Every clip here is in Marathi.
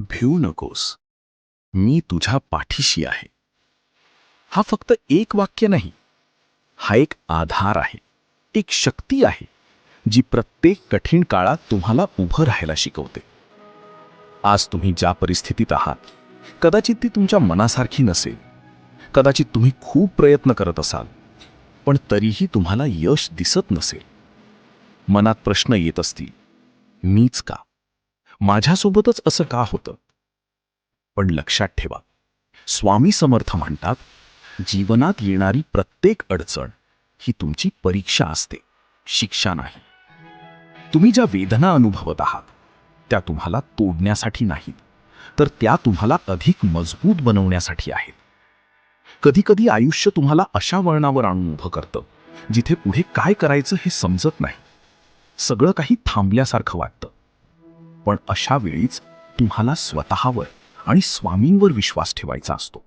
भिवू नकोस, मी तुझ्या पाठीशी आहे. हा फक्त एक वाक्य नाही, हा एक आधार आहे, एक शक्ती आहे जी प्रत्येक कठीण काळात तुम्हाला उभं राहायला शिकवते. आज तुम्ही ज्या परिस्थितीत आहात, कदाचित ती तुमच्या मनासारखी नसेल, कदाचित तुम्ही खूप प्रयत्न करत असाल, पण तरीही तुम्हाला यश दिसत नसेल. मनात प्रश्न येत असतील, मीच का, माझ्यासोबतच असं का होतं? पण लक्षात ठेवा, स्वामी समर्थ म्हणतात, जीवनात येणारी प्रत्येक अडचण ही तुमची परीक्षा असते, शिक्षा नाही. तुम्ही ज्या वेदना अनुभवत आहात त्या तुम्हाला तोडण्यासाठी नाहीत, तर त्या तुम्हाला अधिक मजबूत बनवण्यासाठी आहेत. कधीकधी आयुष्य तुम्हाला अशा वळणावर आणून उभं करतं जिथे पुढे काय करायचं हे समजत नाही. सगळं काही थांबल्यासारखं वाटतं. पण अशा वेळीच तुम्हाला स्वतःवर आणि स्वामींवर विश्वास ठेवायचा असतो.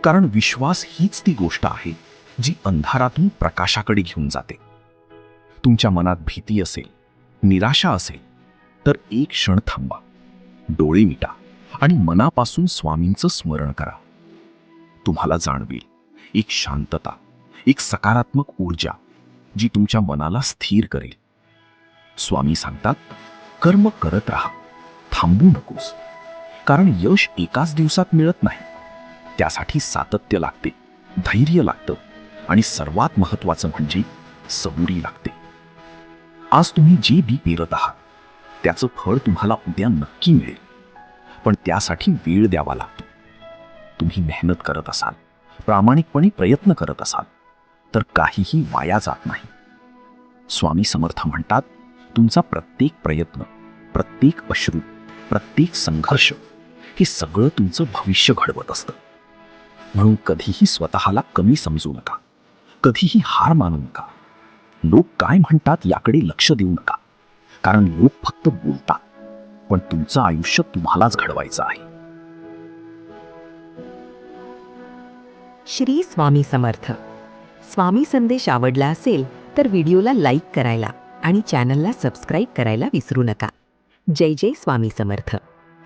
कारण विश्वास हीच ती गोष्ट आहे जी अंधारातून प्रकाशाकडे घेऊन जाते. तुमच्या मनात भीती असेल, निराशा असेल, तर एक क्षण थांबा, डोळे मिटा आणि मनापासून स्वामींचं स्मरण करा. तुम्हाला जाणवेल एक शांतता, एक सकारात्मक ऊर्जा जी तुमच्या मनाला स्थिर करेल. स्वामी सांगतात, कर्म करत राहा, थांबू नकोस. कारण यश एकाच दिवसात मिळत नाही. त्यासाठी सातत्य लागते, धैर्य लागतं आणि सर्वात महत्त्वाचं म्हणजे सबुरी लागते. आज तुम्ही जे बी पेरत आहात त्याचं फळ तुम्हाला उद्या नक्की मिळेल, पण त्यासाठी वेळ द्यावा लागतो. तुम्ही मेहनत करत असाल, प्रामाणिकपणे प्रयत्न करत असाल, तर काहीही वाया जात नाही. स्वामी समर्थ म्हणतात, तुमचा प्रत्येक प्रयत्न, प्रत्येक अश्रू, प्रत्येक संघर्ष हे सगळं तुमचं भविष्य घडवत असतं. म्हणून कधीही स्वतःला कमी समजू नका, कधीही हार मानू नका. लोक काय म्हणतात याकडे लक्ष देऊ नका, कारण लोक फक्त बोलतात, पण तुमचं आयुष्य तुम्हालाच घडवायचं आहे. श्री स्वामी समर्थ. स्वामी संदेश आवडला असेल तर व्हिडिओला लाईक करायला आणि चॅनलला सबस्क्राईब करायला विसरू नका. जय जय स्वामी समर्थ.